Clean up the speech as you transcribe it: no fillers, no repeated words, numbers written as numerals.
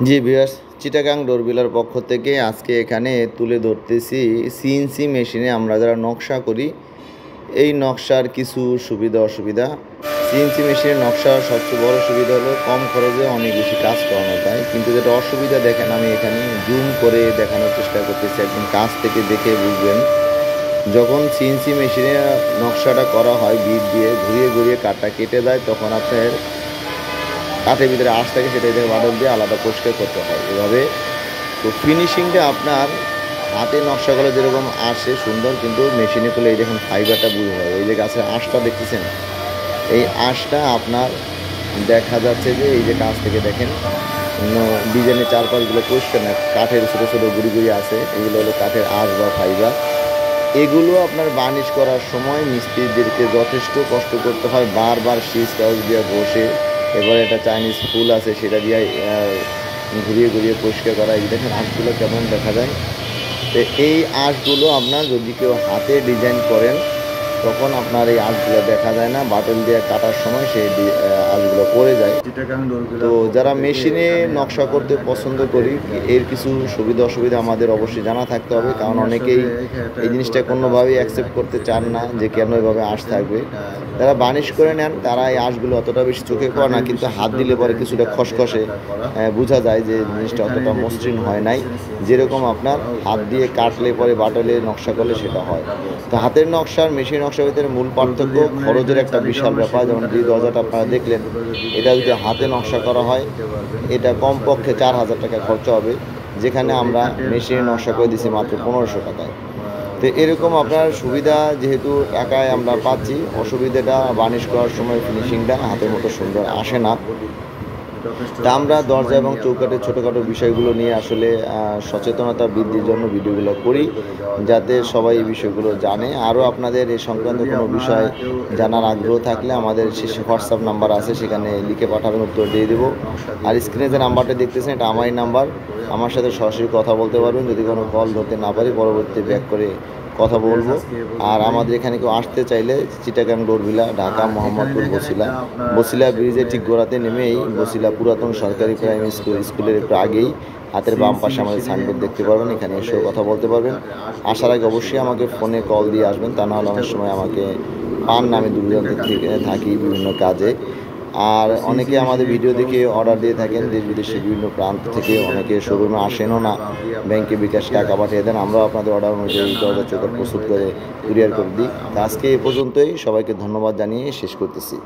জি viewers, Chittagong ডোরবিলার পক্ষ থেকে আজকে এখানে তুলে ধরতেছি সিএনসি মেশিনে আমরা যারা নকশা করি এই নকশার কিছু সুবিধা অসুবিধা। সিএনসি মেশিনের নকশার সবচেয়ে বড় সুবিধা হলো কম খরচে অনেক বেশি কাজ করানো যায়, কিন্তু যেটা অসুবিধা দেখেন আমি এখানে জুম করে দেখানোর চেষ্টা করতেছি, একদম কাছ থেকে দেখে বুঝবেন। যখন সিএনসি মেশিনে নকশাটা করা হয় বিট দিয়ে ঘুরিয়ে ঘুরিয়ে কাঠটা কেটে যায়, তখন আপনার কাঠের ভিতরে আঁশ থাকে, সেটা দিয়ে বাটন দিয়ে আলাদা পরিষ্কার করতে হয় এভাবে। তো ফিনিশিংটা আপনার হাতে নকশাগুলো যেরকম আসে সুন্দর, কিন্তু মেশিনে করলে এই দেখুন ফাইবারটা বুঝে যাবে। এই যে গাছের আঁশটা দেখতেছেন, এই আঁশটা আপনার দেখা যাচ্ছে যে এই যে কাছ থেকে দেখেন ডিজাইনের চারপাশগুলো পরিষ্কার না, কাঠের ছোটো ছোটো গুড়ি গুড়ি আছে, এগুলো হলো কাঠের আঁশ বা ফাইবার। এগুলো আপনার বার্নিশ করার সময় মিস্ত্রিদেরকে যথেষ্ট কষ্ট করতে হয়, বারবার সুইচ কাগজ দিয়ে বসে, এবারে একটা চাইনিজ ফুল আছে সেটা দিয়ে ঘুরিয়ে ঘুরিয়ে পরিষ্কার করা। এই দেখেন আঁশগুলো কেমন দেখা যায়। তো এই আঁশগুলো আপনার যদি কেউ হাতে ডিজাইন করেন তখন আপনার এই আঁশগুলো দেখা যায় না, বাটন দিয়ে কাটার সময় সেই আঁশগুলো পড়ে যায়। তো যারা মেশিনে নকশা করতে পছন্দ করি এর কিছু সুবিধা অসুবিধা আমাদের অবশ্যই জানা থাকতে হবে, কারণ অনেকেই এই জিনিসটা কোনোভাবেই অ্যাকসেপ্ট করতে চান না যে কেন এভাবে আঁশ থাকবে। যারা বার্নিশ করে নেন তারা এই আঁশগুলো অতটা বেশি চোখে পড়ে না, কিন্তু হাত দিলে পরে কিছুটা খসখসে বোঝা যায় যে জিনিসটা অতটা মসৃণ হয় নাই, যেরকম আপনার হাত দিয়ে কাটলে পরে বাটলে নকশা করলে সেটা হয়। তো হাতের নকশার মেশিন নকশার ভিতরে মূল পার্থক্য খরচের একটা বিশাল ব্যাপার। যেমন যে দরজাটা আপনারা দেখলেন, এটা যদি হাতে নকশা করা হয় এটা কমপক্ষে 4,000 টাকা খরচা হবে, যেখানে আমরা মেশিনে নকশা করে দিচ্ছি মাত্র 1500 টাকায়। তো এরকম আপনার সুবিধা যেহেতু টাকায় আমরা পাচ্ছি, অসুবিধাটা বার্নিশ করার সময় ফিনিশিংটা হাতের মতো সুন্দর আসে না। তা আমরা দরজা এবং চৌকাঠের ছোটোখাটো বিষয়গুলো নিয়ে আসলে সচেতনতা বৃদ্ধির জন্য ভিডিওগুলো করি, যাতে সবাই এই বিষয়গুলো জানে। আরও আপনাদের এই সংক্রান্ত কোনো বিষয় জানার আগ্রহ থাকলে আমাদের শেষে হোয়াটসঅ্যাপ নাম্বার আছে, সেখানে লিখে পাঠাবেন, উত্তর দিয়ে দেবো। আর স্ক্রিনে যে নাম্বারটা দেখতেছেন এটা আমারই নাম্বার, আমার সাথে সরাসরি কথা বলতে পারবেন। যদি কোনো কল ধরতে না পারি পরবর্তীতে ব্যাক করে কথা বলবো। আর আমাদের এখানে কেউ আসতে চাইলে চিটাগাং ডোরভিলা, ঢাকা মোহাম্মদপুর বসিলা ব্রিজের ঠিক গোড়াতে নেমেই বসিলা পুরাতন সরকারি প্রাইমারি স্কুলের একটু আগেই হাতের বাম পাশে আমাদের সাইনবোর্ড দেখতে পারবেন, এখানে এসেও কথা বলতে পারবেন। আসার আগে অবশ্যই আমাকে ফোনে কল দিয়ে আসবেন, তা নাহলে অনেক সময় আমাকে পান না, আমি দূরদূরান্ত থেকে থাকি বিভিন্ন কাজে। আর অনেকে আমাদের ভিডিও দেখে অর্ডার দিয়ে থাকেন দেশ বিদেশের বিভিন্ন প্রান্ত থেকে, অনেকে শোরুমে আসেনও না, ব্যাংকে বিকাশ টাকা পাঠিয়ে দেন, আমরাও আপনাদের অর্ডার অনুযায়ী দরজা চৌকাঠ প্রস্তুত করে কুরিয়ার করে দিই। আজকে এ পর্যন্তই, সবাইকে ধন্যবাদ জানিয়ে শেষ করতেছি।